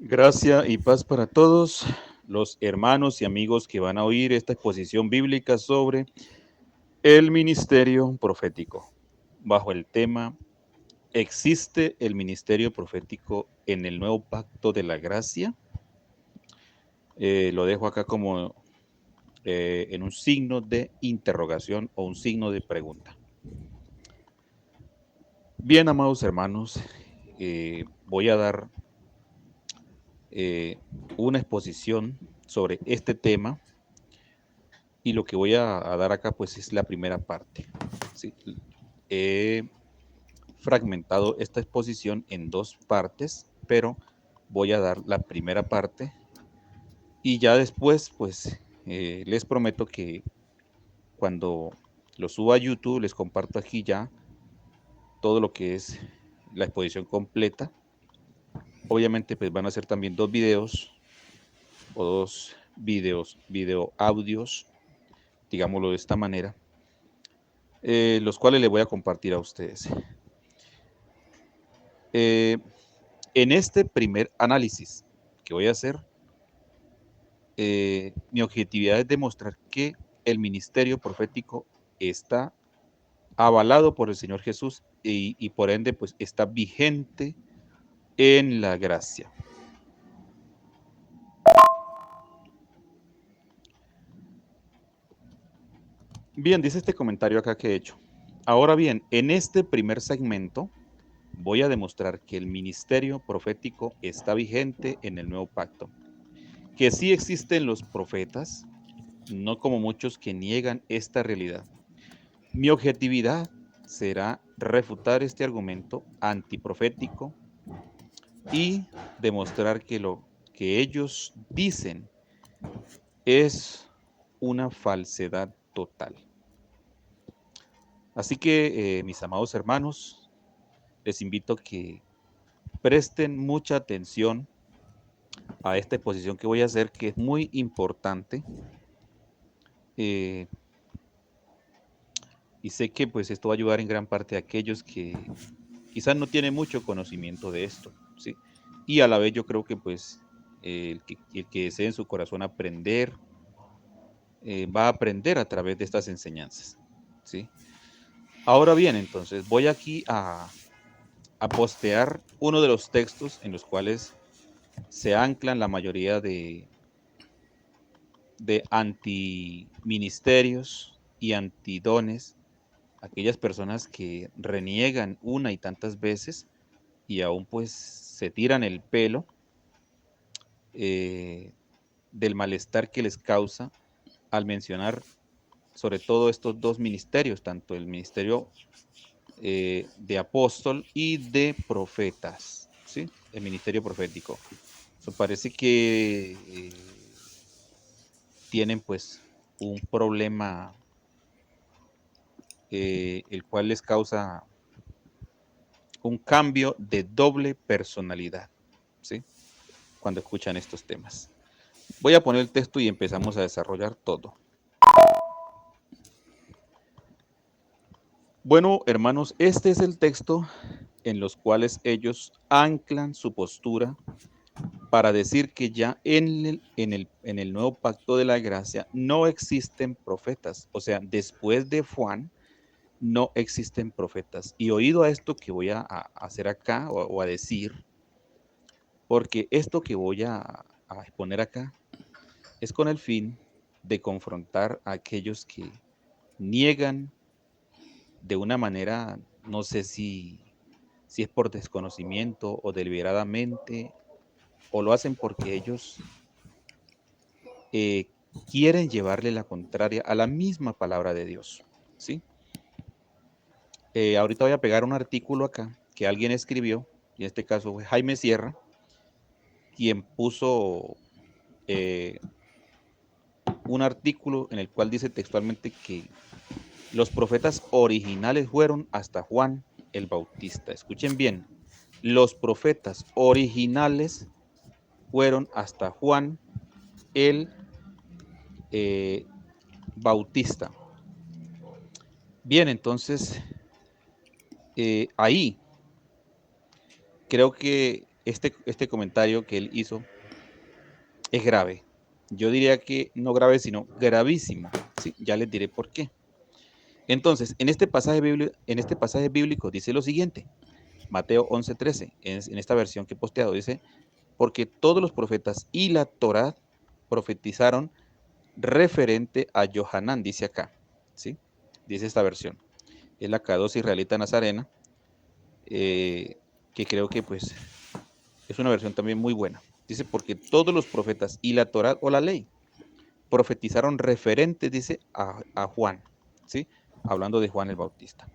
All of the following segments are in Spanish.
Gracia y paz para todos los hermanos y amigos que van a oír esta exposición bíblica sobre el ministerio profético, bajo el tema ¿existe el ministerio profético en el nuevo pacto de la gracia? Lo dejo acá como en un signo de interrogación o un signo de pregunta. Bien, amados hermanos, voy a dar una exposición sobre este tema. Y lo que voy a dar acá, pues, es la primera parte. ¿Sí? He fragmentado esta exposición en dos partes, pero voy a dar la primera parte y ya después, pues, les prometo que cuando lo suba a YouTube, les comparto aquí ya todo lo que es la exposición completa. Obviamente, pues, van a ser también dos videos o dos video audios, digámoslo de esta manera, los cuales les voy a compartir a ustedes. Eh, en este primer análisis que voy a hacer, mi objetividad es demostrar que el ministerio profético está avalado por el Señor Jesús y por ende pues está vigente en la gracia. Bien, dice este comentario acá que he hecho. Ahora bien, en este primer segmento voy a demostrar que el ministerio profético está vigente en el nuevo pacto, que sí existen los profetas, no como muchos que niegan esta realidad. Mi objetividad será refutar este argumento antiprofético y demostrar que lo que ellos dicen es una falsedad total. Así que, mis amados hermanos, les invito a que presten mucha atención a esta exposición que voy a hacer, que es muy importante. Eh, y sé que pues esto va a ayudar en gran parte a aquellos que quizás no tienen mucho conocimiento de esto, ¿sí? Y a la vez yo creo que pues el que desee en su corazón aprender, va a aprender a través de estas enseñanzas, ¿sí? Ahora bien, entonces voy aquí a postear uno de los textos en los cuales se anclan la mayoría de antiministerios y antidones, aquellas personas que reniegan una y tantas veces y aún pues se tiran el pelo eh, del malestar que les causa al mencionar sobre todo estos dos ministerios, tanto el ministerio de apóstol y de profetas, ¿sí? El ministerio profético. So, parece que tienen pues un problema el cual les causa un cambio de doble personalidad, ¿sí? Cuando escuchan estos temas. Voy a poner el texto y empezamos a desarrollar todo. Bueno, hermanos, este es el texto en los cuales ellos anclan su postura para decir que ya en el nuevo pacto de la gracia no existen profetas. O sea, después de Juan no existen profetas. Y oído a esto que voy a hacer acá o a decir, porque esto que voy a exponer acá es con el fin de confrontar a aquellos que niegan de una manera, no sé si es por desconocimiento o deliberadamente, o lo hacen porque ellos eh, quieren llevarle la contraria a la misma palabra de Dios, ¿sí? Ahorita voy a pegar un artículo acá que alguien escribió, y en este caso fue Jaime Sierra, quien puso eh, un artículo en el cual dice textualmente que los profetas originales fueron hasta Juan el Bautista. Escuchen bien, los profetas originales fueron hasta Juan el eh, Bautista. Bien, entonces ahí creo que este comentario que él hizo es grave. Yo diría que no grave, sino gravísimo. ¿Sí? Ya les diré por qué. Entonces, en este pasaje bíblico dice lo siguiente, Mateo 11:13, en esta versión que he posteado, dice, porque todos los profetas y la Torá profetizaron referente a Johanán, dice acá, ¿sí? Dice esta versión. Es la K2 israelita nazarena, que creo que pues es una versión también muy buena. Dice, porque todos los profetas y la Torá o la ley profetizaron referente, dice, a Juan, ¿sí? Hablando de Juan el Bautista.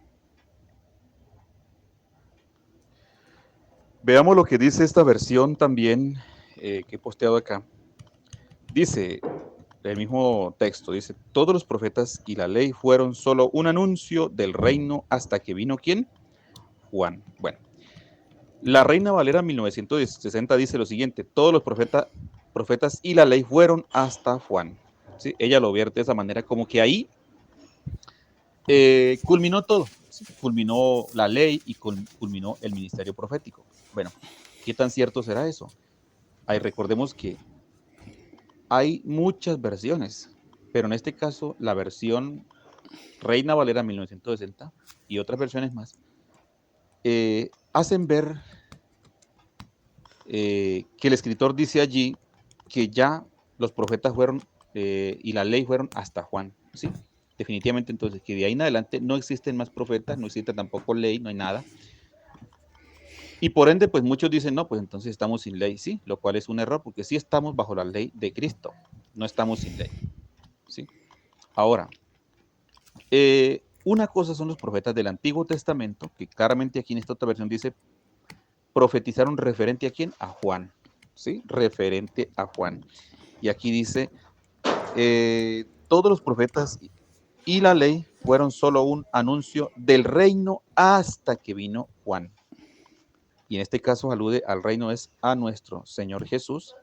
Veamos lo que dice esta versión también que he posteado acá. Dice el mismo texto, dice, todos los profetas y la ley fueron solo un anuncio del reino hasta que vino ¿quién? Juan. Bueno, la Reina Valera 1960 dice lo siguiente, todos los profetas y la ley fueron hasta Juan. ¿Sí? Ella lo vierte de esa manera, como que ahí culminó todo. ¿Sí? Culminó la ley y culminó el ministerio profético. Bueno, ¿qué tan cierto será eso? Ahí recordemos que hay muchas versiones, pero en este caso la versión Reina Valera 1960 y otras versiones más hacen ver que el escritor dice allí que ya los profetas fueron y la ley fueron hasta Juan, ¿sí? Definitivamente entonces que de ahí en adelante no existen más profetas, no existe tampoco ley, no hay nada. Y por ende, pues muchos dicen, no, pues entonces estamos sin ley, sí, lo cual es un error porque sí estamos bajo la ley de Cristo, no estamos sin ley, ¿sí? Ahora, una cosa son los profetas del Antiguo Testamento, que claramente aquí en esta otra versión dice, profetizaron referente a quién? A Juan, ¿sí? Referente a Juan. Y aquí dice, todos los profetas y la ley fueron solo un anuncio del reino hasta que vino Juan. Y en este caso alude al reino es a nuestro Señor Jesús,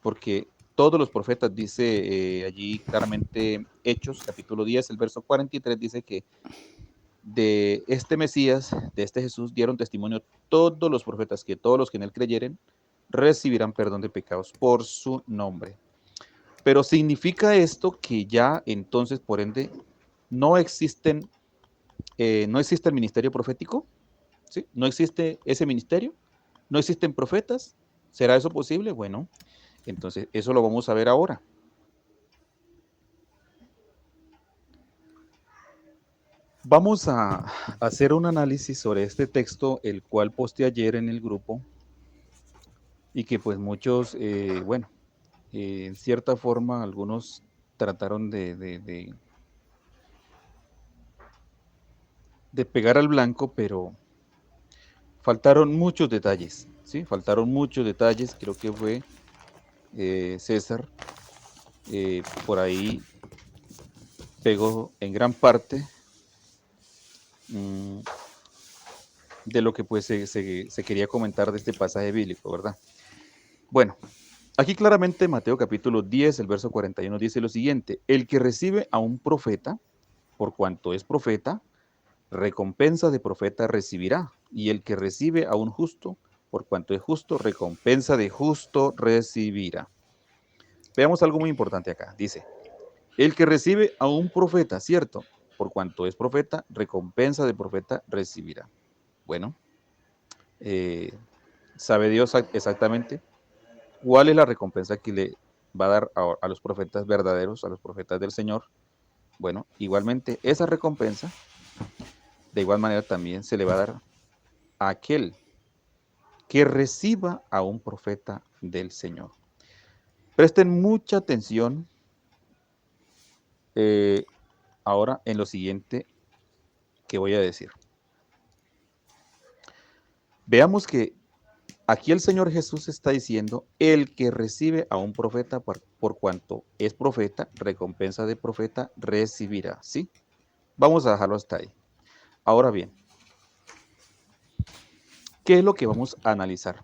porque todos los profetas, dice allí claramente Hechos, capítulo 10, el verso 43, dice que de este Mesías, de este Jesús, dieron testimonio todos los profetas, que todos los que en él creyeren recibirán perdón de pecados por su nombre. Pero significa esto que ya entonces, por ende, no existen, no existe el ministerio profético, ¿sí? No existe ese ministerio, no existen profetas. ¿Será eso posible? Bueno, entonces eso lo vamos a ver ahora. Vamos a hacer un análisis sobre este texto, el cual posteé ayer en el grupo y que pues muchos, bueno, en cierta forma algunos trataron de pegar al blanco, pero faltaron muchos detalles, ¿sí? Faltaron muchos detalles, creo que fue César, por ahí pegó en gran parte de lo que pues se quería comentar de este pasaje bíblico, ¿verdad? Bueno, aquí claramente Mateo capítulo 10, el verso 41 dice lo siguiente, el que recibe a un profeta, por cuanto es profeta, recompensa de profeta recibirá, y el que recibe a un justo, por cuanto es justo, recompensa de justo recibirá. Veamos algo muy importante acá, dice, el que recibe a un profeta, ¿cierto? Por cuanto es profeta, recompensa de profeta recibirá. Bueno, ¿sabe Dios exactamente cuál es la recompensa que le va a dar a los profetas verdaderos, a los profetas del Señor? Bueno, igualmente esa recompensa, de igual manera también se le va a dar a aquel que reciba a un profeta del Señor. Presten mucha atención ahora en lo siguiente que voy a decir. Veamos que aquí el Señor Jesús está diciendo, el que recibe a un profeta por cuanto es profeta, recompensa de profeta recibirá, ¿sí? Vamos a dejarlo hasta ahí. Ahora bien, ¿qué es lo que vamos a analizar?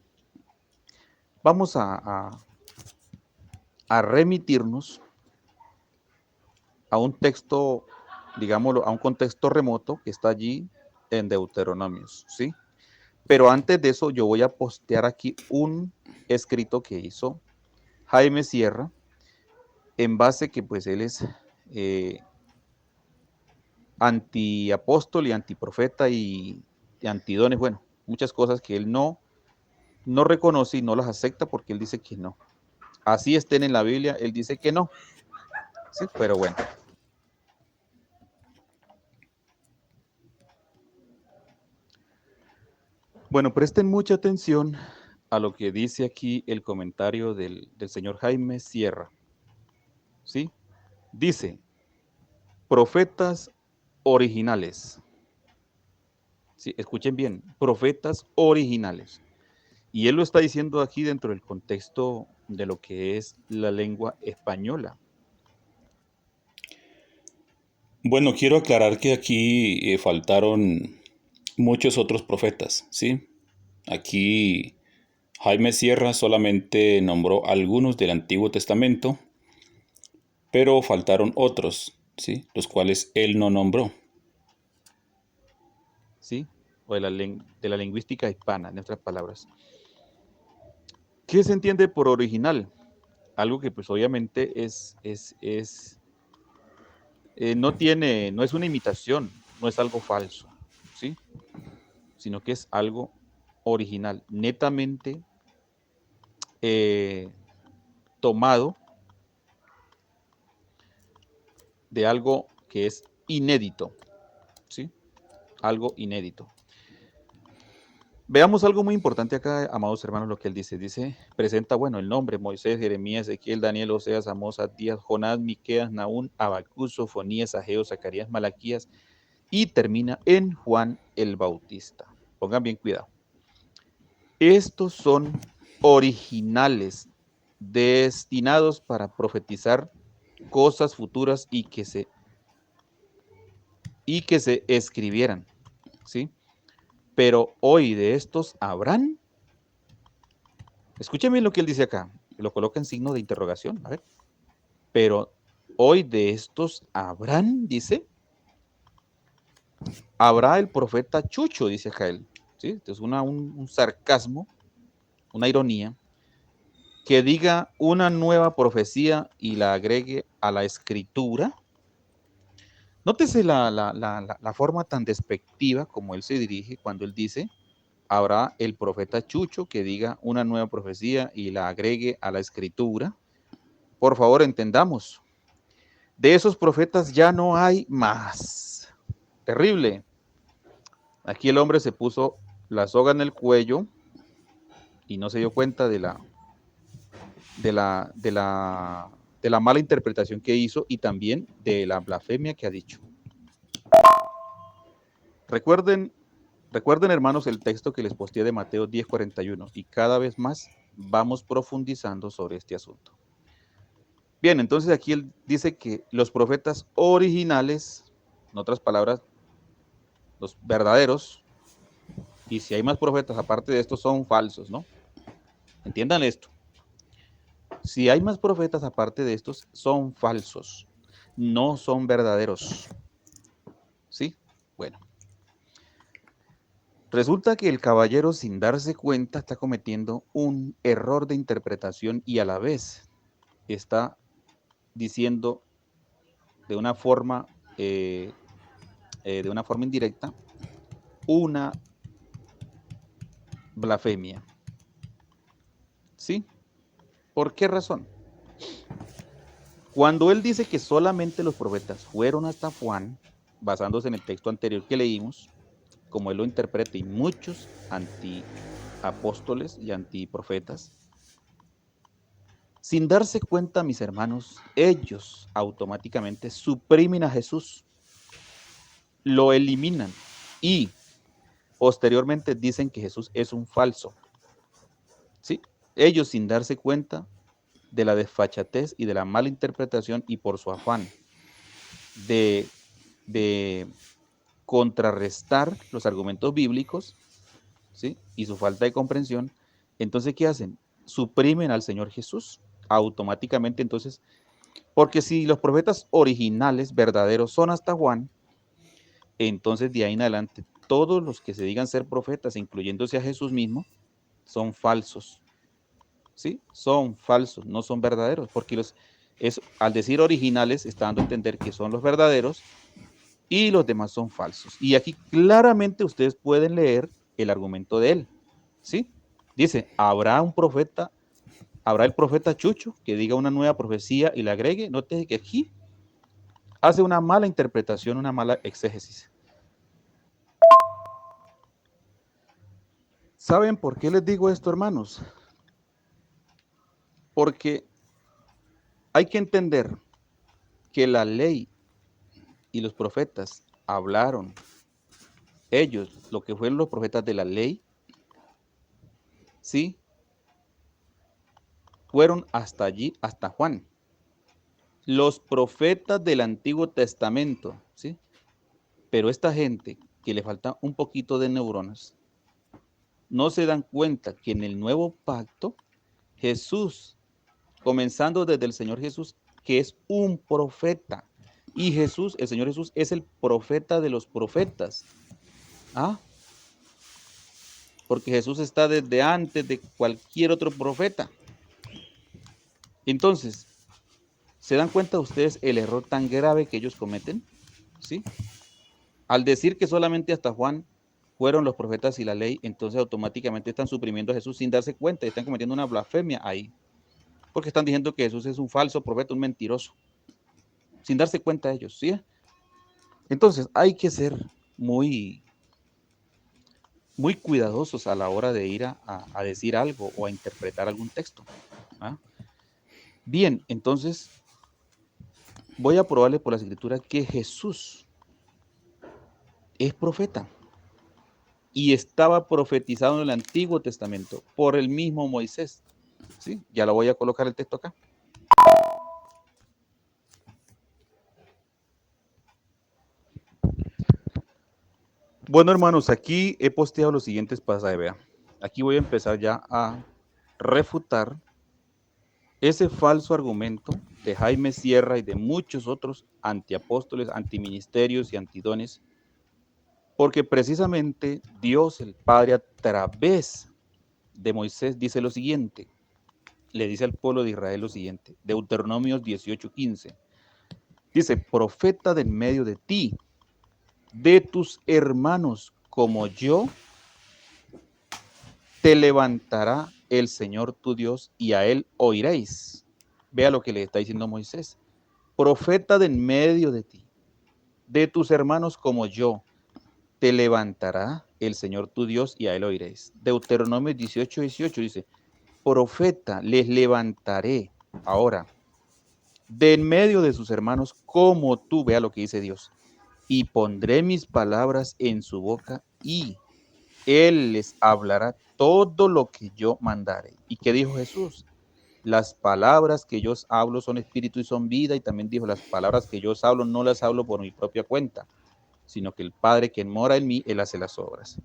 Vamos a remitirnos a un texto, digámoslo, a un contexto remoto que está allí en Deuteronomios, ¿sí? Pero antes de eso, yo voy a postear aquí un escrito que hizo Jaime Sierra, en base que pues él es antiapóstol y antiprofeta y antidones, bueno, muchas cosas que él no reconoce y no las acepta porque él dice que no. Así estén en la Biblia, él dice que no. Sí, pero bueno. Bueno, presten mucha atención a lo que dice aquí el comentario del señor Jaime Sierra. ¿Sí? Dice, profetas originales. Sí, escuchen bien, profetas originales. Y él lo está diciendo aquí dentro del contexto de lo que es la lengua española. Bueno, quiero aclarar que aquí faltaron muchos otros profetas, ¿sí? Aquí Jaime Sierra solamente nombró algunos del Antiguo Testamento, pero faltaron otros, ¿sí? Los cuales él no nombró. ¿Sí? O de la lingüística hispana, en otras palabras. ¿Qué se entiende por original? Algo que pues obviamente no es una imitación, no es algo falso, ¿sí? Sino que es algo original, netamente tomado de algo que es inédito, ¿sí? Algo inédito. Veamos algo muy importante acá, amados hermanos, lo que él dice. Dice, presenta, bueno, el nombre, Moisés, Jeremías, Ezequiel, Daniel, Oseas, Amós, Abdías, Jonás, Miqueas, Nahún, Habacuc, Sofonías, Ageo, Zacarías, Malaquías, y termina en Juan el Bautista. Pongan bien cuidado. Estos son originales, destinados para profetizar cosas futuras y que se escribieran, ¿sí? Pero hoy de estos habrán. Escúcheme lo que él dice acá. Lo coloca en signo de interrogación. A ver. Pero hoy de estos habrán, dice. Habrá el profeta Chucho, dice acá él. ¿Sí? Entonces un sarcasmo, una ironía, que diga una nueva profecía y la agregue a la escritura. Nótese la forma tan despectiva como él se dirige cuando él dice, habrá el profeta Chucho que diga una nueva profecía y la agregue a la escritura. Por favor, entendamos. De esos profetas ya no hay más. Terrible. Aquí el hombre se puso la soga en el cuello y no se dio cuenta de la mala interpretación que hizo y también de la blasfemia que ha dicho. Recuerden, hermanos, el texto que les posteé de Mateo 10:41 y cada vez más vamos profundizando sobre este asunto. Bien, entonces aquí él dice que los profetas originales, en otras palabras, los verdaderos, y si hay más profetas aparte de estos son falsos, ¿no? Entiendan esto. Si hay más profetas aparte de estos son falsos, no son verdaderos. ¿Sí? Bueno. Resulta que el caballero, sin darse cuenta, está cometiendo un error de interpretación y a la vez está diciendo de una forma indirecta una blasfemia. ¿Sí? ¿Por qué razón? Cuando él dice que solamente los profetas fueron hasta Juan, basándose en el texto anterior que leímos, como él lo interpreta, y muchos antiapóstoles y antiprofetas, sin darse cuenta, mis hermanos, ellos automáticamente suprimen a Jesús, lo eliminan y posteriormente dicen que Jesús es un falso. ¿Sí? Ellos, sin darse cuenta de la desfachatez y de la mala interpretación y por su afán de contrarrestar los argumentos bíblicos, ¿sí? Y su falta de comprensión, entonces, ¿qué hacen? Suprimen al Señor Jesús automáticamente. Entonces, porque si los profetas originales, verdaderos, son hasta Juan, entonces de ahí en adelante todos los que se digan ser profetas, incluyéndose a Jesús mismo, son falsos. ¿Sí? Son falsos, no son verdaderos, porque al decir originales está dando a entender que son los verdaderos y los demás son falsos. Y aquí claramente ustedes pueden leer el argumento de él. ¿Sí? Dice, ¿habrá el profeta Chucho que diga una nueva profecía y la agregue? Note que aquí hace una mala interpretación, una mala exégesis. ¿Saben por qué les digo esto, hermanos? Porque hay que entender que la ley y los profetas hablaron. Ellos, lo que fueron los profetas de la ley, ¿sí? Fueron hasta allí, hasta Juan. Los profetas del Antiguo Testamento, ¿sí? Pero esta gente que le falta un poquito de neuronas, no se dan cuenta que en el nuevo pacto, Jesús, comenzando desde el Señor Jesús, que es un profeta, y Jesús, el Señor Jesús, es el profeta de los profetas. ¿Ah? Porque Jesús está desde antes de cualquier otro profeta. Entonces, ¿se dan cuenta ustedes el error tan grave que ellos cometen? ¿Sí? Al decir que solamente hasta Juan fueron los profetas y la ley, entonces automáticamente están suprimiendo a Jesús sin darse cuenta y están cometiendo una blasfemia ahí. Porque están diciendo que Jesús es un falso profeta, un mentiroso, sin darse cuenta ellos, ¿sí? Entonces, hay que ser muy, muy cuidadosos a la hora de ir a decir algo o a interpretar algún texto. ¿Ah? Bien, entonces voy a probarle por las escrituras que Jesús es profeta y estaba profetizado en el Antiguo Testamento por el mismo Moisés. ¿Sí? Ya lo voy a colocar el texto acá. Bueno, hermanos, aquí he posteado los siguientes pasajes. Vea. Aquí voy a empezar ya a refutar ese falso argumento de Jaime Sierra y de muchos otros antiapóstoles, antiministerios y antidones, porque precisamente Dios el Padre a través de Moisés dice lo siguiente, le dice al pueblo de Israel lo siguiente, Deuteronomios 18:15, dice, profeta de en medio de ti, de tus hermanos como yo, te levantará el Señor tu Dios y a él oiréis. Vea lo que le está diciendo Moisés. Profeta de en medio de ti, de tus hermanos como yo, te levantará el Señor tu Dios y a él oiréis. Deuteronomio 18:18 dice, profeta les levantaré ahora de en medio de sus hermanos como tú, vea lo que dice Dios, y pondré mis palabras en su boca y él les hablará todo lo que yo mandare. ¿Y qué dijo Jesús? Las palabras que yo os hablo son espíritu y son vida, y también dijo, las palabras que yo os hablo no las hablo por mi propia cuenta, sino que el Padre que mora en mí, él hace las obras.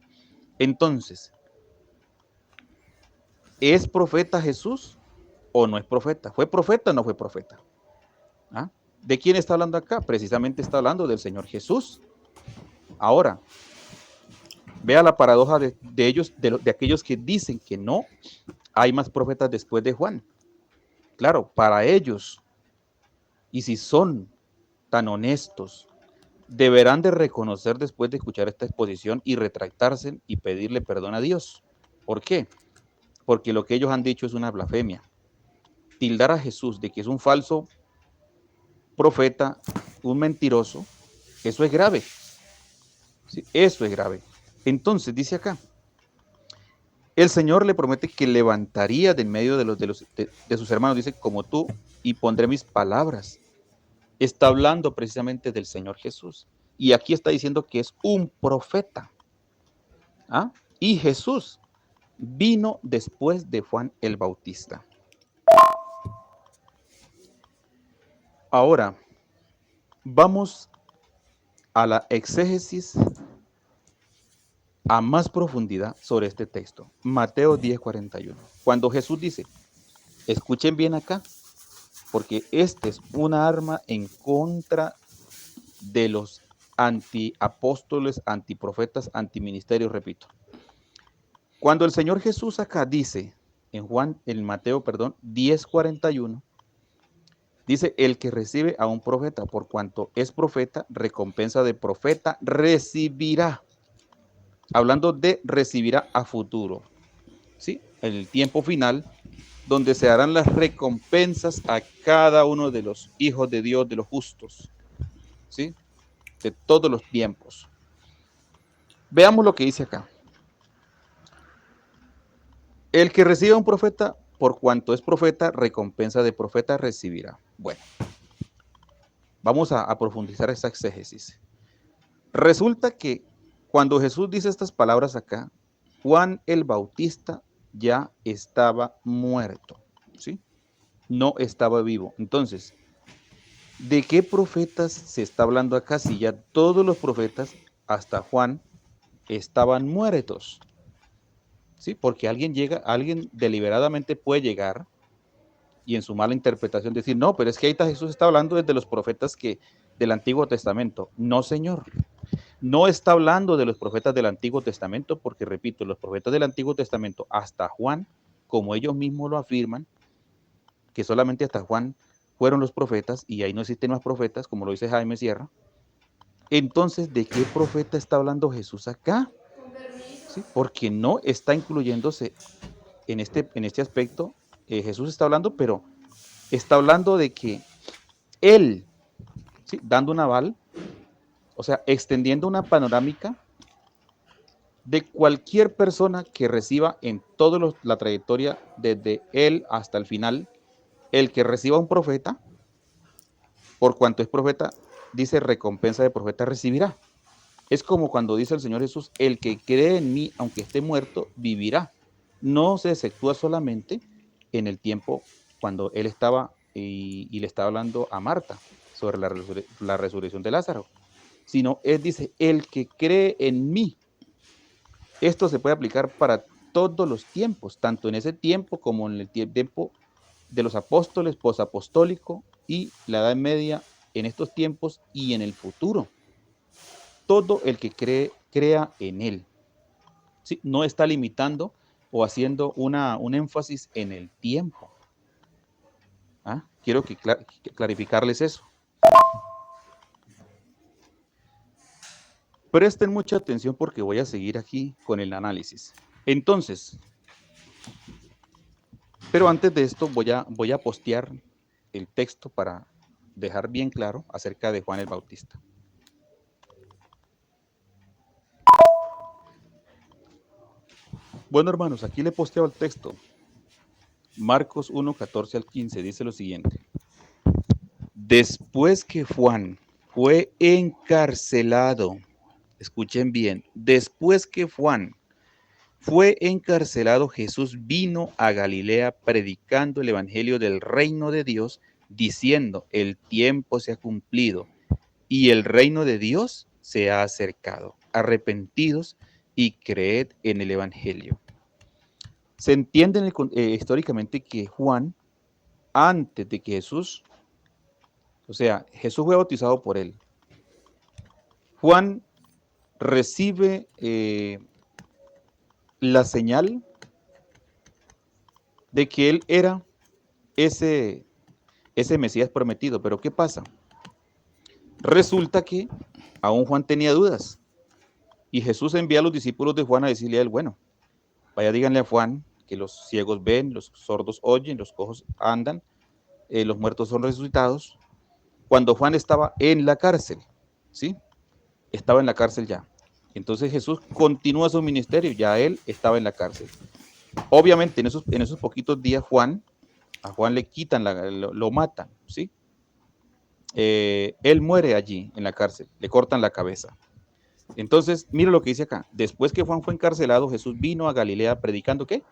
Entonces, ¿es profeta Jesús o no es profeta? ¿Fue profeta o no fue profeta? ¿Ah? ¿De quién está hablando acá? Precisamente está hablando del Señor Jesús. Ahora, vea la paradoja de ellos, de aquellos que dicen que no hay más profetas después de Juan. Claro, para ellos, y si son tan honestos, deberán de reconocer después de escuchar esta exposición y retractarse y pedirle perdón a Dios. ¿Por qué? Porque lo que ellos han dicho es una blasfemia. Tildar a Jesús de que es un falso profeta, un mentiroso, eso es grave. ¿Sí? Eso es grave. Entonces, dice acá, el Señor le promete que levantaría de en medio de sus hermanos, dice, como tú, y pondré mis palabras. Está hablando precisamente del Señor Jesús. Y aquí está diciendo que es un profeta. ¿Ah? Y Jesús vino después de Juan el Bautista. Ahora, vamos a la exégesis a más profundidad sobre este texto. Mateo 10:41. Cuando Jesús dice, escuchen bien acá, porque este es una arma en contra de los antiapóstoles, antiprofetas, antiministerios, repito. Cuando el Señor Jesús acá dice, en Mateo, 10:41, dice, el que recibe a un profeta, por cuanto es profeta, recompensa de profeta recibirá. Hablando de recibirá a futuro, ¿sí? En el tiempo final, donde se harán las recompensas a cada uno de los hijos de Dios, de los justos, ¿sí? De todos los tiempos. Veamos lo que dice acá. El que reciba a un profeta, por cuanto es profeta, recompensa de profeta recibirá. Bueno, vamos a profundizar esa exégesis. Resulta que cuando Jesús dice estas palabras acá, Juan el Bautista ya estaba muerto, ¿sí? No estaba vivo. Entonces, ¿de qué profetas se está hablando acá si ya todos los profetas, hasta Juan, estaban muertos? ¿Sí? Porque alguien deliberadamente puede llegar y en su mala interpretación decir, no, pero es que ahí Jesús está hablando desde los profetas del Antiguo Testamento. No, señor. No está hablando de los profetas del Antiguo Testamento, porque repito, los profetas del Antiguo Testamento, hasta Juan, como ellos mismos lo afirman, que solamente hasta Juan fueron los profetas y ahí no existen más profetas, como lo dice Jaime Sierra. Entonces, ¿de qué profeta está hablando Jesús acá? ¿Sí? Porque no está incluyéndose en este aspecto. Jesús está hablando, pero está hablando de que él, ¿sí? Dando un aval, o sea, extendiendo una panorámica de cualquier persona que reciba en toda la trayectoria, desde él hasta el final, el que reciba un profeta, por cuanto es profeta, dice recompensa de profeta recibirá. Es como cuando dice el Señor Jesús, el que cree en mí, aunque esté muerto, vivirá. No se efectúa solamente en el tiempo cuando él estaba y le estaba hablando a Marta sobre la resurrección de Lázaro, sino él dice, el que cree en mí. Esto se puede aplicar para todos los tiempos, tanto en ese tiempo como en el tiempo de los apóstoles, posapostólico y la Edad Media, en estos tiempos y en el futuro. Todo el que crea en él. ¿Sí? No está limitando o haciendo un énfasis en el tiempo. ¿Ah? Quiero clarificarles eso. Presten mucha atención porque voy a seguir aquí con el análisis. Entonces, pero antes de esto voy a postear el texto para dejar bien claro acerca de Juan el Bautista. Bueno, hermanos, aquí le he posteado el texto. Marcos 1, 14 al 15 dice lo siguiente. Después que Juan fue encarcelado, escuchen bien, después que Juan fue encarcelado, Jesús vino a Galilea predicando el evangelio del reino de Dios, diciendo, el tiempo se ha cumplido y el reino de Dios se ha acercado. Arrepentidos y creed en el evangelio. Se entiende históricamente que Juan, antes de que Jesús, o sea, Jesús fue bautizado por él. Juan recibe la señal de que él era ese Mesías prometido. Pero ¿qué pasa? Resulta que aún Juan tenía dudas. Y Jesús envía a los discípulos de Juan a decirle a él, bueno, vaya díganle a Juan que los ciegos ven, los sordos oyen, los cojos andan, los muertos son resucitados. Cuando Juan estaba en la cárcel, ¿sí? Estaba en la cárcel ya. Entonces Jesús continúa su ministerio, ya él estaba en la cárcel. Obviamente en esos poquitos días a Juan le quitan, lo matan, ¿sí? Él muere allí en la cárcel, le cortan la cabeza. Entonces, mira lo que dice acá. Después que Juan fue encarcelado, Jesús vino a Galilea predicando ¿qué?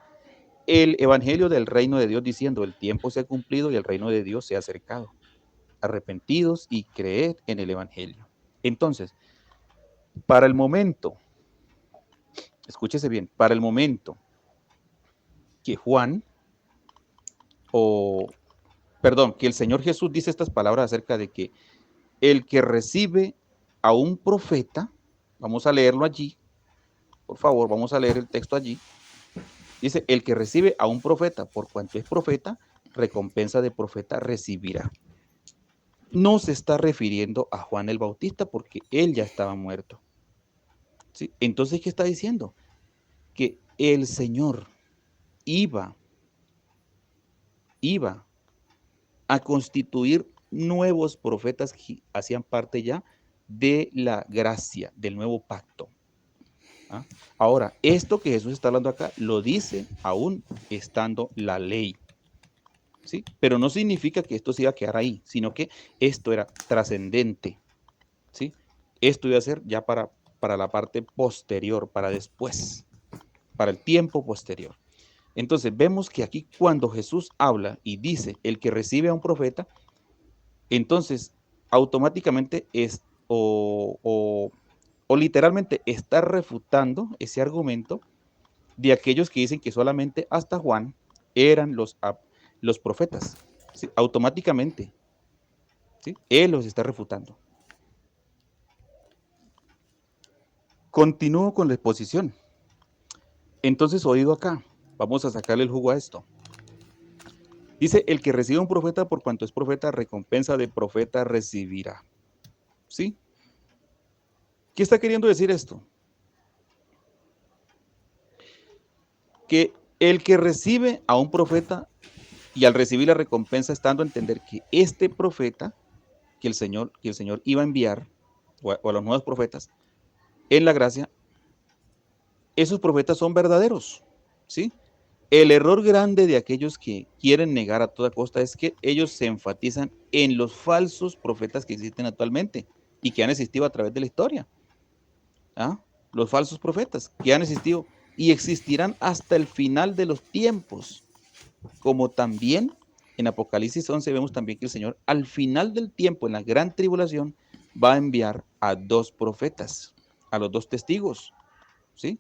El evangelio del reino de Dios, diciendo, el tiempo se ha cumplido y el reino de Dios se ha acercado. Arrepentidos y creed en el evangelio. Entonces, para el momento, escúchese bien, para el momento que que el Señor Jesús dice estas palabras acerca de que el que recibe a un profeta, vamos a leerlo allí, por favor, vamos a leer el texto allí. Dice, el que recibe a un profeta, por cuanto es profeta, recompensa de profeta recibirá. No se está refiriendo a Juan el Bautista porque él ya estaba muerto. ¿Sí? Entonces, ¿qué está diciendo? Que el Señor iba a constituir nuevos profetas que hacían parte ya de la gracia, del nuevo pacto. ¿Ah? Ahora, esto que Jesús está hablando acá, lo dice aún estando la ley. ¿Sí? Pero no significa que esto se iba a quedar ahí, sino que esto era trascendente. ¿Sí? Esto iba a ser ya para la parte posterior, para después, para el tiempo posterior. Entonces vemos que aquí cuando Jesús habla y dice el que recibe a un profeta, entonces automáticamente es o literalmente está refutando ese argumento de aquellos que dicen que solamente hasta Juan eran los profetas. ¿Sí? Automáticamente, ¿sí? Él los está refutando. Continúo con la exposición. Entonces, oído acá, vamos a sacarle el jugo a esto. Dice, el que recibe un profeta por cuanto es profeta, recompensa de profeta recibirá. ¿Sí? ¿Qué está queriendo decir esto? Que el que recibe a un profeta y al recibir la recompensa estando a entender que este profeta que el Señor iba a enviar, o a los nuevos profetas, en la gracia, esos profetas son verdaderos, ¿sí? El error grande de aquellos que quieren negar a toda costa es que ellos se enfatizan en los falsos profetas que existen actualmente y que han existido a través de la historia. ¿Ah? Los falsos profetas que han existido y existirán hasta el final de los tiempos. Como también en Apocalipsis 11 vemos también que el Señor al final del tiempo, en la gran tribulación, va a enviar a 2 profetas, a los 2 testigos, ¿sí?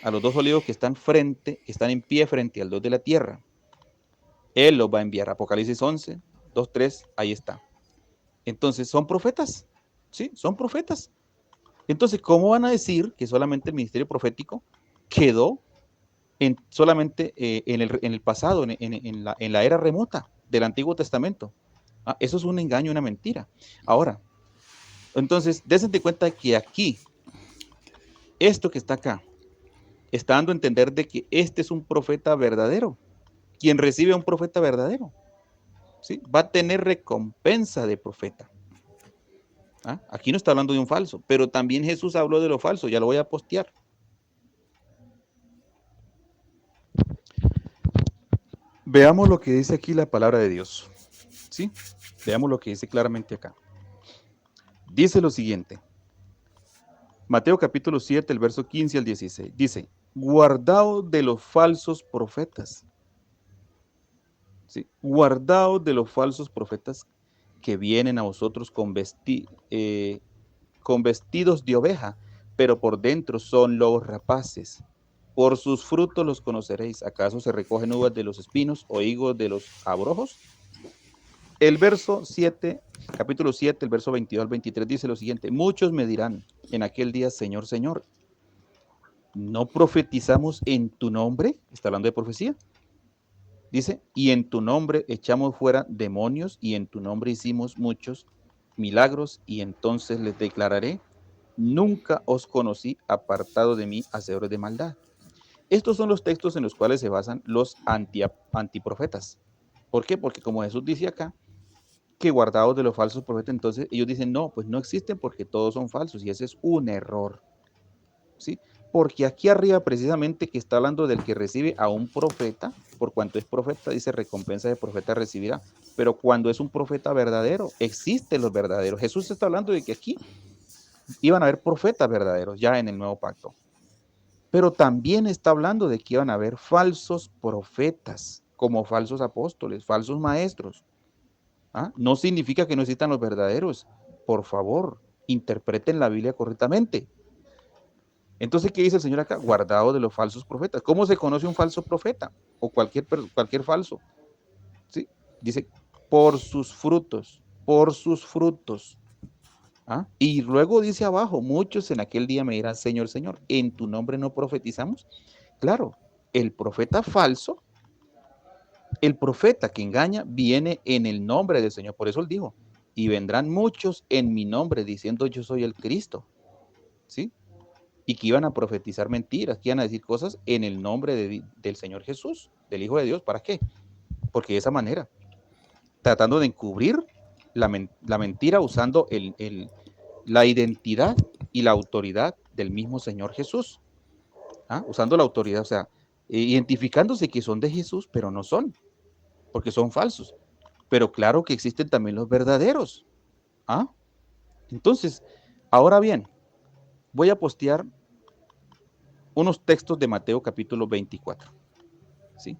A los 2 olivos que están en pie frente al Dios de la tierra. Él los va a enviar. Apocalipsis 11, 2, 3, ahí está. Entonces, ¿son profetas? Sí, son profetas. Entonces, ¿cómo van a decir que solamente el ministerio profético quedó solamente en el pasado, en la era remota del Antiguo Testamento? Ah, eso es un engaño, una mentira. Ahora, entonces, déjense de cuenta que aquí, esto que está acá, está dando a entender de que este es un profeta verdadero. Quien recibe a un profeta verdadero, ¿sí? Va a tener recompensa de profeta. ¿Ah? Aquí no está hablando de un falso, pero también Jesús habló de lo falso, ya lo voy a postear. Veamos lo que dice aquí la palabra de Dios. ¿Sí? Veamos lo que dice claramente acá. Dice lo siguiente. Mateo capítulo 7, el verso 15 al 16. Dice, guardaos de los falsos profetas. ¿Sí? Guardaos de los falsos profetas que vienen a vosotros con vestidos de oveja, pero por dentro son lobos rapaces. Por sus frutos los conoceréis. ¿Acaso se recogen uvas de los espinos o higos de los abrojos? El verso 7, capítulo 7, el verso 22 al 23 dice lo siguiente. Muchos me dirán en aquel día, Señor, Señor, ¿no profetizamos en tu nombre? Está hablando de profecía. Dice, y en tu nombre echamos fuera demonios y en tu nombre hicimos muchos milagros y entonces les declararé, nunca os conocí, apartado de mí, hacedores de maldad. Estos son los textos en los cuales se basan los antiprofetas. ¿Por qué? Porque como Jesús dice acá, que guardados de los falsos profetas, entonces ellos dicen, no, pues no existen porque todos son falsos y ese es un error. ¿Sí? Porque aquí arriba precisamente que está hablando del que recibe a un profeta, por cuanto es profeta, dice recompensa de profeta recibirá. Pero cuando es un profeta verdadero, existen los verdaderos. Jesús está hablando de que aquí iban a haber profetas verdaderos ya en el nuevo pacto. Pero también está hablando de que iban a haber falsos profetas, como falsos apóstoles, falsos maestros. ¿Ah? No significa que no existan los verdaderos. Por favor, interpreten la Biblia correctamente. Entonces, ¿qué dice el Señor acá? Guardado de los falsos profetas. ¿Cómo se conoce un falso profeta? O cualquier falso. ¿Sí? Dice, por sus frutos, por sus frutos. ¿Ah? Y luego dice abajo, muchos en aquel día me dirán, Señor, Señor, ¿en tu nombre no profetizamos? Claro, el profeta falso, el profeta que engaña, viene en el nombre del Señor. Por eso él dijo, y vendrán muchos en mi nombre diciendo yo soy el Cristo. ¿Sí? Y que iban a profetizar mentiras, que iban a decir cosas en el nombre del Señor Jesús, del Hijo de Dios. ¿Para qué? Porque de esa manera, tratando de encubrir la mentira usando la identidad y la autoridad del mismo Señor Jesús. ¿Ah? Usando la autoridad, o sea, identificándose que son de Jesús, pero no son, porque son falsos. Pero claro que existen también los verdaderos. ¿Ah? Entonces, ahora bien, voy a postear unos textos de Mateo capítulo 24. ¿Sí?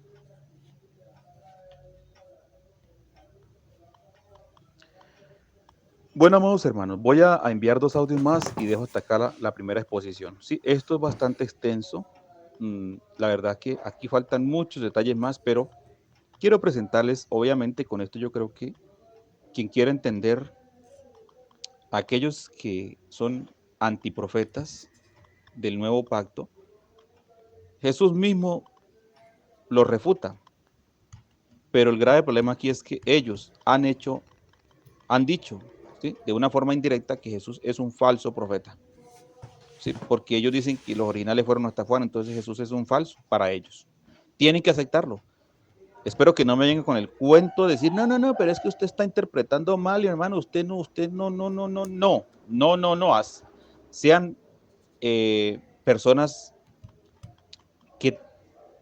Bueno, amados hermanos, voy a enviar 2 audios más y dejo hasta acá la primera exposición. Sí, esto es bastante extenso. La verdad que aquí faltan muchos detalles más, pero quiero presentarles, obviamente con esto yo creo que quien quiera entender a aquellos que son antiprofetas del nuevo pacto, Jesús mismo lo refuta. Pero el grave problema aquí es que ellos han dicho, ¿sí?, de una forma indirecta que Jesús es un falso profeta. ¿Sí? Porque ellos dicen que los originales fueron hasta Juan, entonces Jesús es un falso para ellos. Tienen que aceptarlo. Espero que no me vengan con el cuento de decir, no, no, no, pero es que usted está interpretando mal, y hermano, usted no, sean personas que,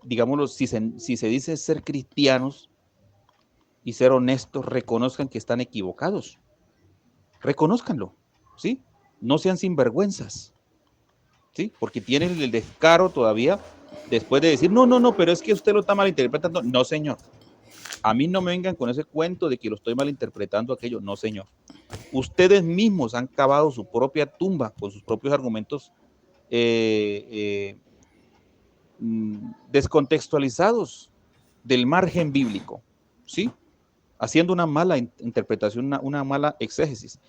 digámoslo, si se dice ser cristianos y ser honestos, reconozcan que están equivocados. Reconózcanlo, ¿sí? No sean sinvergüenzas, ¿sí? Porque tienen el descaro todavía después de decir, no, no, no, pero es que usted lo está malinterpretando. No, señor. A mí no me vengan con ese cuento de que lo estoy malinterpretando aquello. No, señor. Ustedes mismos han cavado su propia tumba con sus propios argumentos descontextualizados del margen bíblico, ¿sí? Haciendo una mala interpretación, una mala exégesis.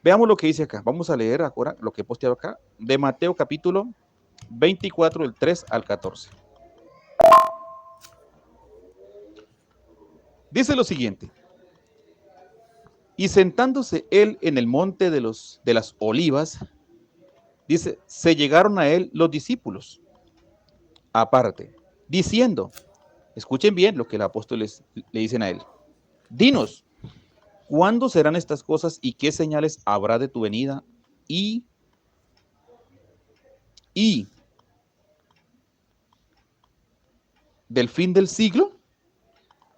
Veamos lo que dice acá. Vamos a leer ahora lo que he posteado acá de Mateo capítulo 24, del 3 al 14. Dice lo siguiente: y sentándose él en el monte de las olivas, dice, se llegaron a él los discípulos aparte, diciendo, escuchen bien lo que los apóstoles le dicen a él, dinos, ¿cuándo serán estas cosas y qué señales habrá de tu venida y del fin del siglo?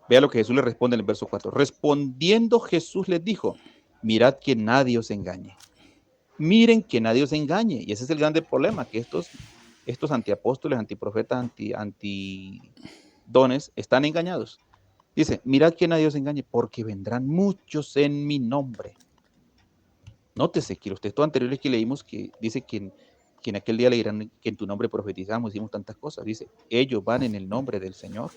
Vea lo que Jesús le responde en el verso 4. Respondiendo Jesús les dijo, mirad que nadie os engañe. Miren que nadie os engañe. Y ese es el grande problema, que estos antiapóstoles, antiprofetas, antidones están engañados. Dice, mirad que nadie os engañe, porque vendrán muchos en mi nombre. Nótese que los textos anteriores que leímos, que dice que en aquel día le dirán que en tu nombre profetizamos, hicimos tantas cosas. Dice, ellos van en el nombre del Señor,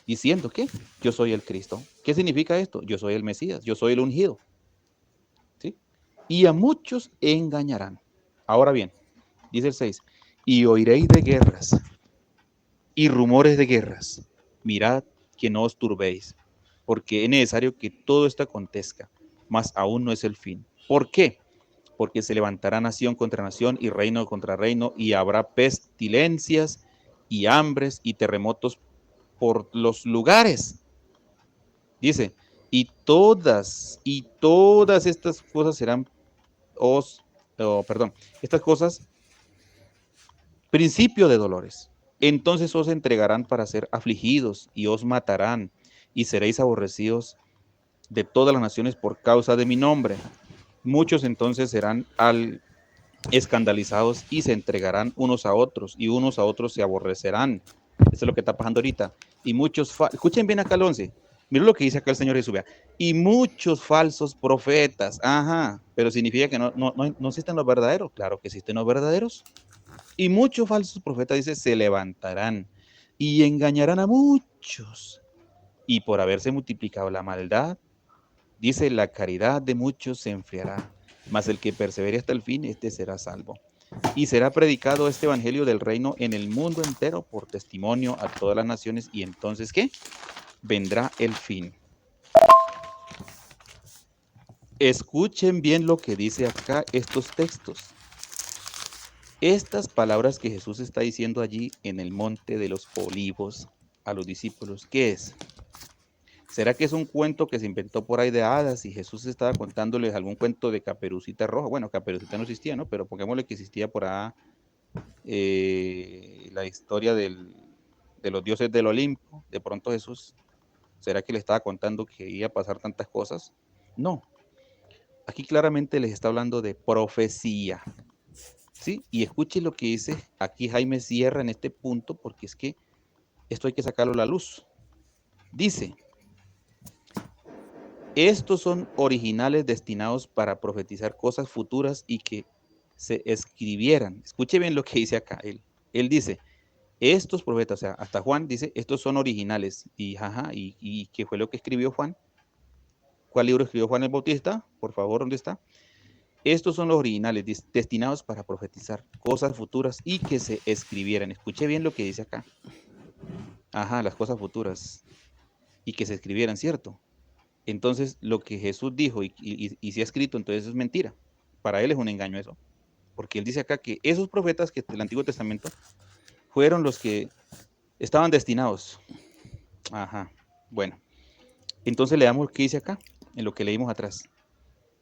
diciendo que yo soy el Cristo. ¿Qué significa esto? Yo soy el Mesías, yo soy el ungido. ¿Sí? Y a muchos engañarán. Ahora bien, dice el 6, y oiréis de guerras y rumores de guerras. Mirad que no os turbéis, porque es necesario que todo esto acontezca, mas aún no es el fin. ¿Por qué? Porque se levantará nación contra nación y reino contra reino, y habrá pestilencias y hambres y terremotos por los lugares. Dice, y todas estas cosas serán estas cosas, principio de dolores. Entonces os entregarán para ser afligidos y os matarán y seréis aborrecidos de todas las naciones por causa de mi nombre. Muchos entonces serán escandalizados y se entregarán unos a otros y unos a otros se aborrecerán. Eso es lo que está pasando ahorita. Y muchos, escuchen bien acá el 11. Miren lo que dice acá el Señor Jesús. Y muchos falsos profetas. Ajá. Pero significa que no existen los verdaderos. Claro que existen los verdaderos. Y muchos falsos profetas, dice, se levantarán y engañarán a muchos. Y por haberse multiplicado la maldad, dice, la caridad de muchos se enfriará. mas el que persevere hasta el fin, este será salvo. Y será predicado este evangelio del reino en el mundo entero por testimonio a todas las naciones, y entonces, ¿qué? Vendrá el fin. Escuchen bien lo que dice acá estos textos. Estas palabras que Jesús está diciendo allí en el monte de los olivos a los discípulos, ¿qué es? ¿Será que es un cuento que se inventó por ahí de hadas y Jesús estaba contándoles algún cuento de Caperucita Roja? Bueno, Caperucita no existía, ¿no? Pero pongámosle que existía por ahí la historia de los dioses del Olimpo. De pronto Jesús, ¿será que le estaba contando que iba a pasar tantas cosas? No. Aquí claramente les está hablando de profecía. ¿Sí? Y escuche lo que dice aquí Jaime Sierra en este punto, porque es que esto hay que sacarlo a la luz. Dice, estos son originales destinados para profetizar cosas futuras y que se escribieran. Escuche bien lo que dice acá. Él dice, estos profetas, o sea, hasta Juan dice, estos son originales. ¿Y qué fue lo que escribió Juan? ¿Cuál libro escribió Juan el Bautista? Por favor, ¿dónde está? Estos son los originales destinados para profetizar cosas futuras y que se escribieran. Escuche bien lo que dice acá. Las cosas futuras y que se escribieran, ¿cierto? Entonces, lo que Jesús dijo y se ha escrito, entonces es mentira. Para él es un engaño eso. Porque él dice acá que esos profetas que del Antiguo Testamento fueron los que estaban destinados. Bueno, entonces leamos lo que dice acá, en lo que leímos atrás.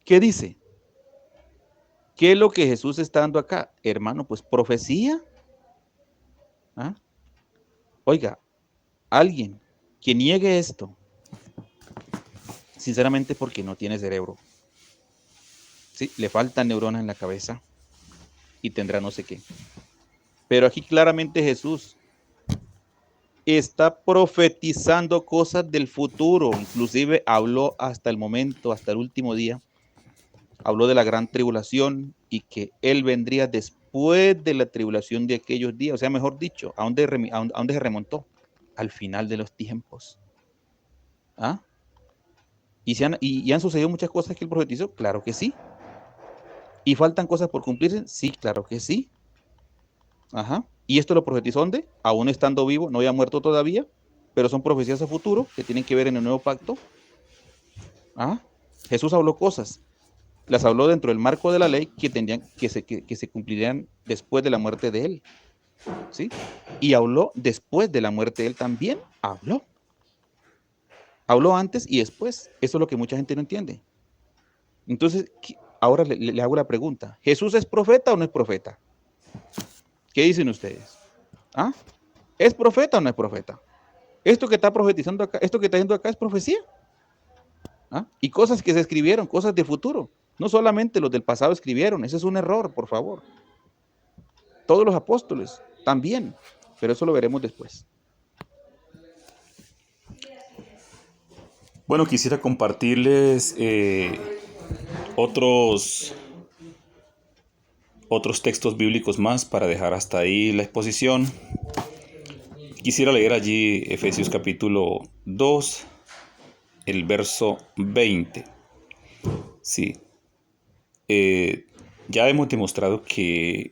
¿Qué dice? ¿Qué es lo que Jesús está dando acá? Hermano, pues profecía. Oiga, alguien que niegue esto, sinceramente porque no tiene cerebro. ¿Sí? Le faltan neuronas en la cabeza y tendrá no sé qué. Pero aquí claramente Jesús está profetizando cosas del futuro. Inclusive habló hasta el momento, hasta el último día, habló de la gran tribulación y que Él vendría después de la tribulación de aquellos días. O sea, mejor dicho, ¿a dónde se remontó? Al final de los tiempos. ¿Y han sucedido muchas cosas que Él profetizó? Claro que sí. ¿Y faltan cosas por cumplirse? Sí, claro que sí. ¿Y esto lo profetizó dónde? Aún estando vivo, no había muerto todavía, pero son profecías a futuro que tienen que ver en el nuevo pacto. Jesús habló cosas, las habló dentro del marco de la ley que se cumplirían después de la muerte de él. ¿Sí? Y habló después de la muerte de él también, habló. Habló antes y después. Eso es lo que mucha gente no entiende. Entonces, ahora le hago la pregunta. ¿Jesús es profeta o no es profeta? ¿Qué dicen ustedes? ¿Es profeta o no es profeta? Esto que está profetizando acá, esto que está diciendo acá es profecía. Y cosas que se escribieron, cosas de futuro. No solamente los del pasado escribieron, ese es un error, por favor. Todos los apóstoles también, pero eso lo veremos después. Bueno, quisiera compartirles otros textos bíblicos más para dejar hasta ahí la exposición. Quisiera leer allí Efesios capítulo 2, el verso 20. Sí. Ya hemos demostrado que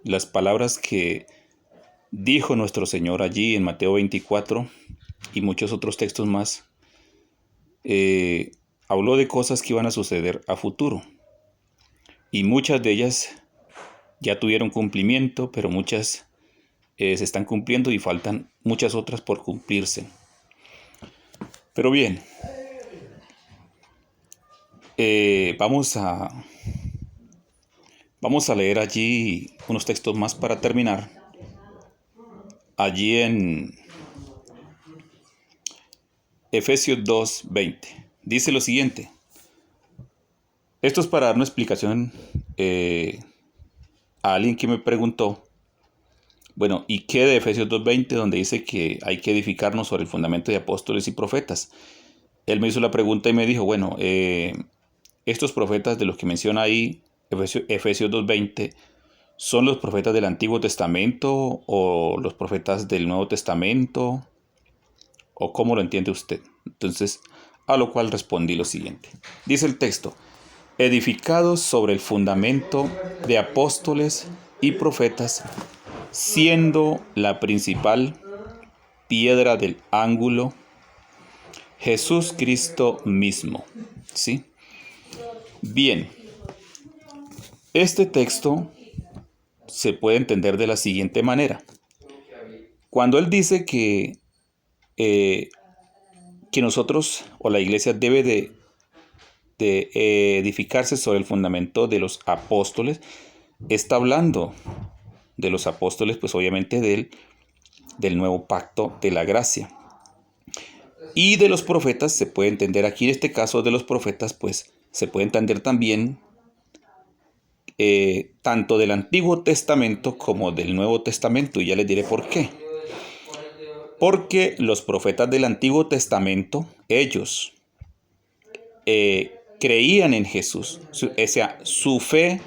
las palabras que dijo nuestro Señor allí en Mateo 24 y muchos otros textos más, habló de cosas que iban a suceder a futuro. Y muchas de ellas ya tuvieron cumplimiento, pero muchas se están cumpliendo y faltan muchas otras por cumplirse. Pero bien, vamos a leer allí unos textos más para terminar. Allí en Efesios 2:20 dice lo siguiente. Esto es para dar una explicación a alguien que me preguntó, bueno, ¿y qué de Efesios 2:20 donde dice que hay que edificarnos sobre el fundamento de apóstoles y profetas? Él me hizo la pregunta y me dijo, bueno, estos profetas de los que menciona ahí, Efesios 2:20, ¿son los profetas del Antiguo Testamento o los profetas del Nuevo Testamento? ¿O cómo lo entiende usted? Entonces, a lo cual respondí lo siguiente. Dice el texto, edificados sobre el fundamento de apóstoles y profetas, siendo la principal piedra del ángulo Jesús Cristo mismo. ¿Sí? Bien, este texto se puede entender de la siguiente manera. Cuando él dice que nosotros o la iglesia debe de edificarse sobre el fundamento de los apóstoles, está hablando de los apóstoles, pues obviamente del nuevo pacto de la gracia. Y de los profetas se puede entender aquí, en este caso de los profetas, pues se puede entender también tanto del Antiguo Testamento como del Nuevo Testamento, y ya les diré por qué. Porque los profetas del Antiguo Testamento, ellos creían en Jesús. O sea, su fe,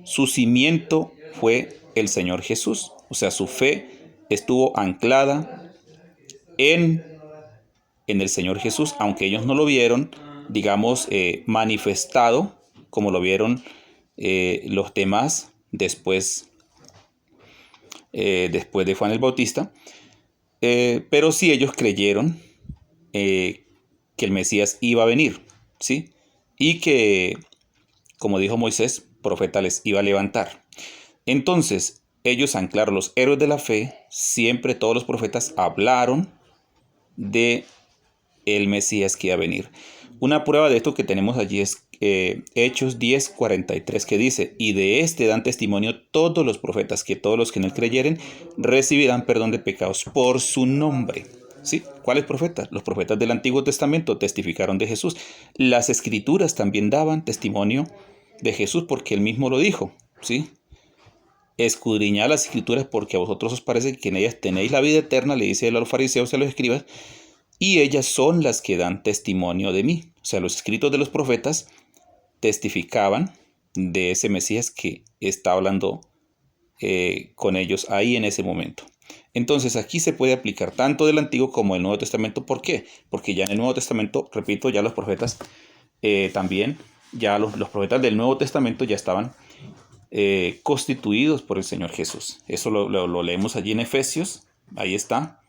su cimiento fue el Señor Jesús. O sea, su fe estuvo anclada en el Señor Jesús, aunque ellos no lo vieron, digamos, manifestado como lo vieron los demás después de Juan el Bautista. Pero sí ellos creyeron que el Mesías iba a venir, ¿sí? Y que, como dijo Moisés, profeta les iba a levantar. Entonces, ellos anclaron, los héroes de la fe, siempre todos los profetas hablaron de el Mesías que iba a venir. Una prueba de esto que tenemos allí es Hechos 10:43, que dice: y de este dan testimonio todos los profetas, que todos los que en él creyeren recibirán perdón de pecados por su nombre. ¿Sí? ¿Cuáles profetas? Los profetas del Antiguo Testamento testificaron de Jesús. Las Escrituras también daban testimonio de Jesús, porque él mismo lo dijo. ¿Sí? Escudriñad las Escrituras, porque a vosotros os parece que en ellas tenéis la vida eterna, le dice él a los fariseos y a los escribas, y ellas son las que dan testimonio de mí. O sea, los escritos de los profetas testificaban de ese Mesías que está hablando con ellos ahí en ese momento. Entonces aquí se puede aplicar tanto del Antiguo como del Nuevo Testamento. ¿Por qué? Porque ya en el Nuevo Testamento, repito, ya los profetas también, ya los profetas del Nuevo Testamento ya estaban constituidos por el Señor Jesús. Eso lo leemos allí en Efesios, ahí está,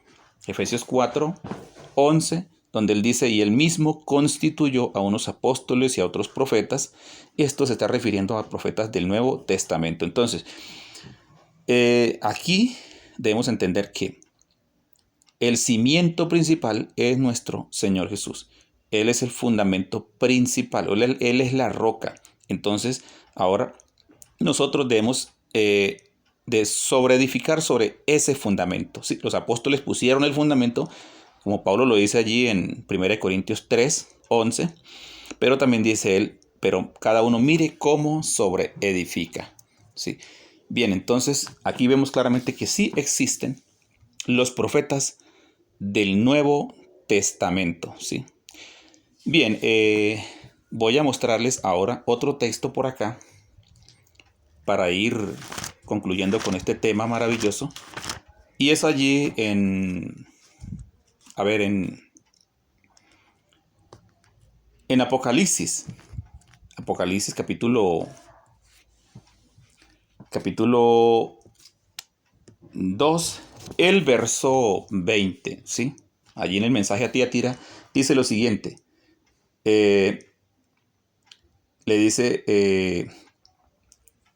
Efesios 4:11, donde él dice: y él mismo constituyó a unos apóstoles y a otros profetas. Esto se está refiriendo a profetas del Nuevo Testamento. Entonces, aquí debemos entender que el cimiento principal es nuestro Señor Jesús. Él es el fundamento principal, él es la roca. Entonces, ahora nosotros debemos de sobreedificar sobre ese fundamento. ¿Sí? Los apóstoles pusieron el fundamento, como Pablo lo dice allí en 1 Corintios 3:11, pero también dice él: pero cada uno mire cómo sobreedifica. ¿Sí? Bien, entonces aquí vemos claramente que sí existen los profetas del Nuevo Testamento. ¿Sí? Bien, voy a mostrarles ahora otro texto por acá para ir concluyendo con este tema maravilloso. Y es allí en Apocalipsis. Apocalipsis capítulo 2, el verso 20, ¿sí? Allí en el mensaje a Tiatira dice lo siguiente. Le dice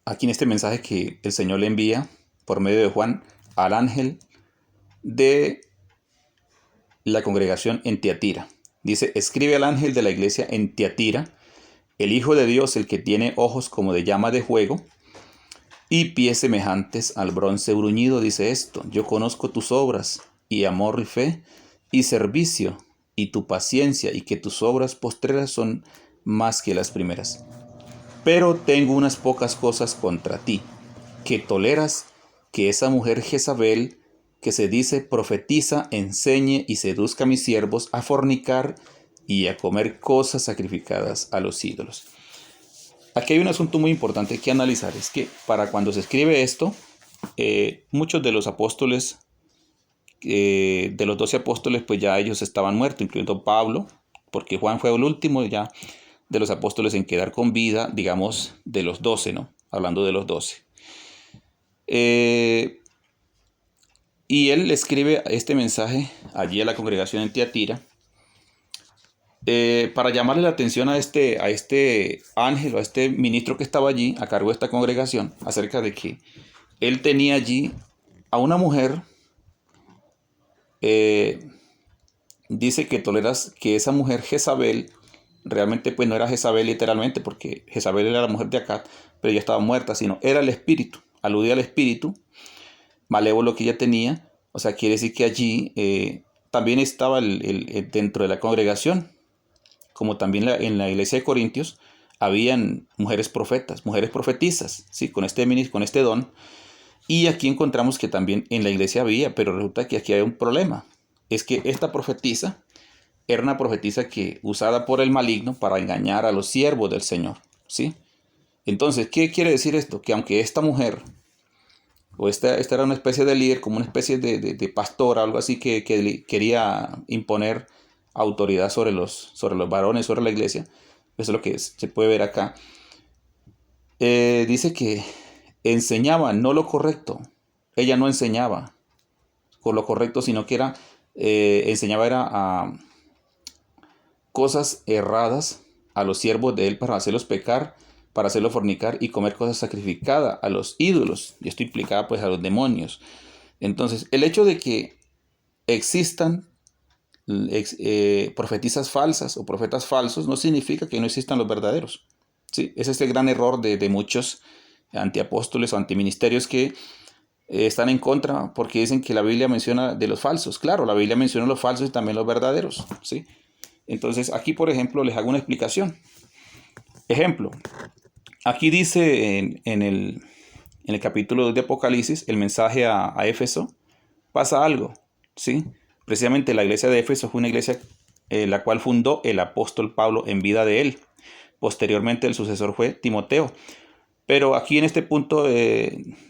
aquí en este mensaje que el Señor le envía por medio de Juan al ángel de la congregación en Tiatira. Dice: escribe al ángel de la iglesia en Tiatira, el Hijo de Dios, el que tiene ojos como de llama de fuego y pies semejantes al bronce bruñido, dice esto: yo conozco tus obras y amor y fe y servicio y tu paciencia, y que tus obras postreras son más que las primeras. Pero tengo unas pocas cosas contra ti, que toleras que esa mujer Jezabel, que se dice profetiza, enseñe y seduzca a mis siervos a fornicar y a comer cosas sacrificadas a los ídolos. Aquí hay un asunto muy importante que analizar: es que para cuando se escribe esto, muchos de los apóstoles, de los 12 apóstoles, pues ya ellos estaban muertos, incluyendo Pablo, porque Juan fue el último ya de los apóstoles en quedar con vida, digamos, de los 12, ¿no? Hablando de los 12. Y él le escribe este mensaje allí a la congregación en Tiatira, para llamarle la atención a este ángel o a este ministro que estaba allí a cargo de esta congregación, acerca de que él tenía allí a una mujer. Dice que esa mujer Jezabel, realmente pues no era Jezabel literalmente, porque Jezabel era la mujer de Acab, pero ella estaba muerta, sino era el espíritu, aludía al espíritu malévolo que ella tenía. O sea, quiere decir que allí también estaba dentro de la congregación, como también en la iglesia de Corintios, habían mujeres profetas, mujeres profetizas, ¿sí? Con este don. Y aquí encontramos que también en la iglesia había, pero resulta que aquí hay un problema. Es que esta profetisa era una profetisa usada por el maligno para engañar a los siervos del Señor, ¿sí? Entonces, ¿qué quiere decir esto? Que aunque esta mujer, o esta era una especie de líder, como una especie de pastora, algo así, que quería imponer autoridad sobre los varones, sobre la iglesia, eso es lo que se puede ver acá. Dice que enseñaba no lo correcto. Ella no enseñaba con lo correcto, sino que enseñaba a cosas erradas a los siervos de él para hacerlos pecar, para hacerlos fornicar y comer cosas sacrificadas a los ídolos. Y esto implicaba pues a los demonios. Entonces, el hecho de que existan profetisas falsas o profetas falsos no significa que no existan los verdaderos, ¿sí? Ese es el gran error de muchos antiapóstoles o antiministerios que están en contra, porque dicen que la Biblia menciona de los falsos. Claro, la Biblia menciona los falsos y también los verdaderos, ¿sí? Entonces aquí, por ejemplo, les hago una explicación. Ejemplo, aquí dice en el capítulo 2 de Apocalipsis, el mensaje a Éfeso, pasa algo, ¿sí? Precisamente la iglesia de Éfeso fue una iglesia la cual fundó el apóstol Pablo en vida de él. Posteriormente el sucesor fue Timoteo. Pero aquí en este punto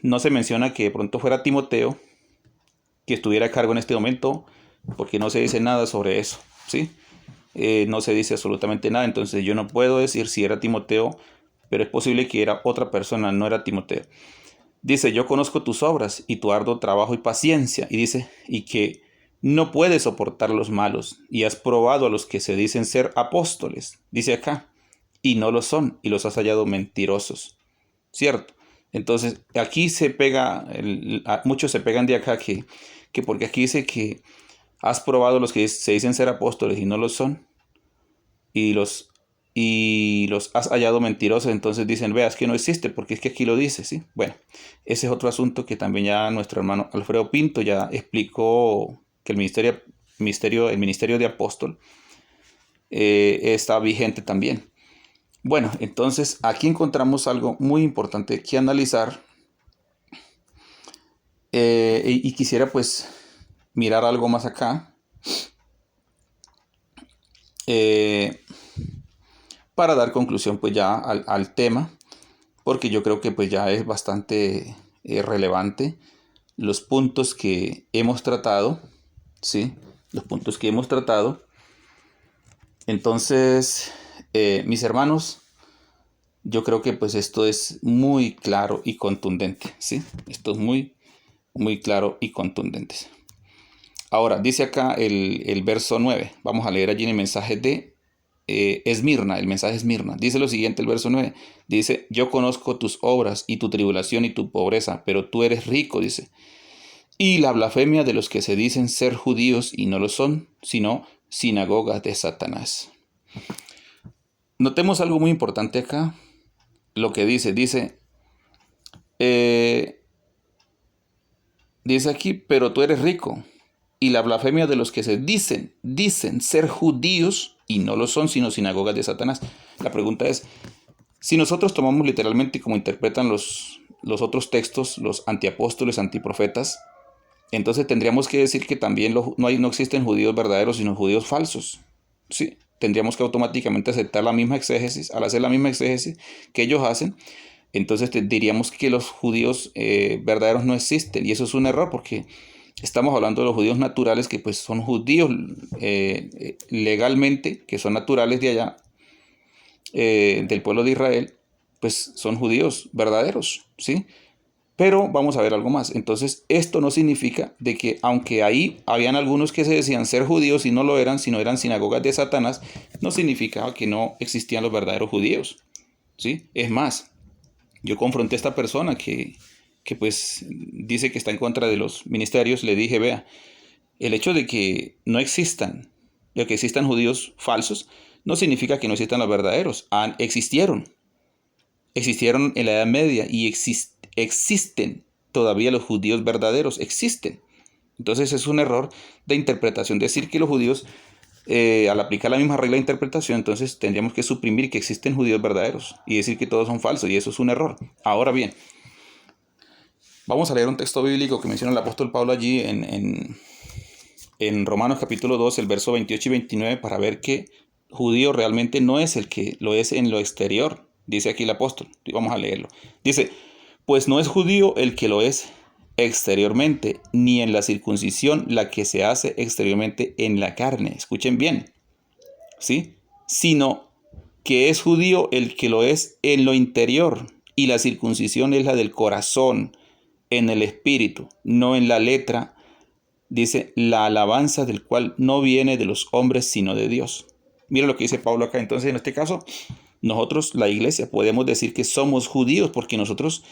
no se menciona que de pronto fuera Timoteo que estuviera a cargo en este momento, porque no se dice nada sobre eso, ¿sí? No se dice absolutamente nada, entonces yo no puedo decir si era Timoteo, pero es posible que era otra persona, no era Timoteo. Dice, yo conozco tus obras y tu arduo trabajo y paciencia, y dice, y que no puedes soportar a los malos, y has probado a los que se dicen ser apóstoles, dice acá, y no lo son, y los has hallado mentirosos, ¿cierto? Entonces, aquí se pega, muchos se pegan de acá que porque aquí dice que has probado a los que se dicen ser apóstoles y no lo son, y los has hallado mentirosos, entonces dicen, veas que no existe, porque es que aquí lo dice, ¿sí? Bueno, ese es otro asunto que también ya nuestro hermano Alfredo Pinto ya explicó, que el ministerio de apóstol está vigente también. Bueno, entonces aquí encontramos algo muy importante que analizar, y quisiera pues mirar algo más acá para dar conclusión pues ya al tema, porque yo creo que pues ya es bastante relevante los puntos que hemos tratado, ¿sí? Los puntos que hemos tratado. Entonces, mis hermanos, yo creo que pues esto es muy claro y contundente, ¿sí? Esto es muy, muy claro y contundente. Ahora, dice acá el verso 9. Vamos a leer allí en el mensaje de Esmirna, el mensaje Esmirna. Dice lo siguiente el verso 9. Dice, yo conozco tus obras y tu tribulación y tu pobreza, pero tú eres rico, dice. Y la blasfemia de los que se dicen ser judíos y no lo son, sino sinagogas de Satanás. Notemos algo muy importante acá. Lo que dice aquí, pero tú eres rico. Y la blasfemia de los que se dicen ser judíos y no lo son, sino sinagogas de Satanás. La pregunta es, si nosotros tomamos literalmente como interpretan los otros textos, los antiapóstoles, antiprofetas, entonces tendríamos que decir que también no existen judíos verdaderos, sino judíos falsos. Sí, tendríamos que automáticamente aceptar la misma exégesis. Al hacer la misma exégesis que ellos hacen, entonces diríamos que los judíos verdaderos no existen. Y eso es un error, porque estamos hablando de los judíos naturales, que pues son judíos legalmente, que son naturales de allá, del pueblo de Israel, pues son judíos verdaderos, ¿sí? Pero vamos a ver algo más. Entonces, esto no significa de que aunque ahí habían algunos que se decían ser judíos y no lo eran, sino eran sinagogas de Satanás, no significaba que no existían los verdaderos judíos, ¿sí? Es más, yo confronté a esta persona que pues dice que está en contra de los ministerios. Le dije, vea, el hecho de que no existan, de que existan judíos falsos, no significa que no existan los verdaderos. Existieron en la Edad Media y existen todavía los judíos verdaderos, existen. Entonces es un error de interpretación decir que los judíos, al aplicar la misma regla de interpretación, entonces tendríamos que suprimir que existen judíos verdaderos y decir que todos son falsos, y eso es un error. Ahora bien, vamos a leer un texto bíblico que menciona el apóstol Pablo allí en Romanos capítulo 2, el verso 28 y 29, para ver que judío realmente no es el que lo es en lo exterior. Dice aquí el apóstol, y vamos a leerlo. Dice, pues no es judío el que lo es exteriormente, ni en la circuncisión la que se hace exteriormente en la carne. Escuchen bien, ¿sí? Sino que es judío el que lo es en lo interior, y la circuncisión es la del corazón, en el espíritu, no en la letra. Dice, la alabanza del cual no viene de los hombres, sino de Dios. Mira lo que dice Pablo acá. Entonces, en este caso, nosotros, la iglesia, podemos decir que somos judíos porque nosotros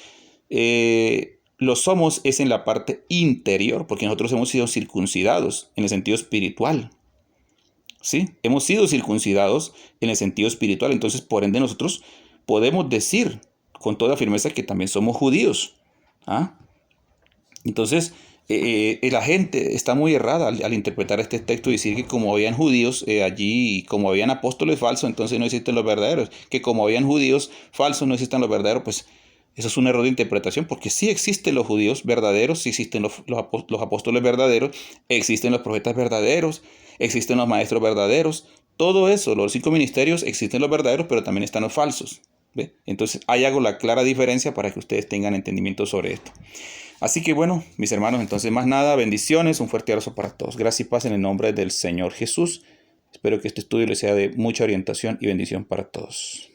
lo somos es en la parte interior, porque nosotros hemos sido circuncidados en el sentido espiritual. ¿Sí? Hemos sido circuncidados en el sentido espiritual. Entonces, por ende, nosotros podemos decir con toda firmeza que también somos judíos. ¿Ah? Entonces, la gente está muy errada al interpretar este texto y decir que como habían judíos allí, como habían apóstoles falsos, entonces no existen los verdaderos. Que como habían judíos falsos, no existen los verdaderos. Pues eso es un error de interpretación, porque sí existen los judíos verdaderos, sí existen los apóstoles verdaderos, existen los profetas verdaderos, existen los maestros verdaderos. Todo eso, los 5 ministerios, existen los verdaderos, pero también están los falsos. ¿Ve? Entonces, ahí hago la clara diferencia para que ustedes tengan entendimiento sobre esto. Así que bueno, mis hermanos, entonces más nada, bendiciones, un fuerte abrazo para todos. Gracias y paz en el nombre del Señor Jesús. Espero que este estudio les sea de mucha orientación y bendición para todos.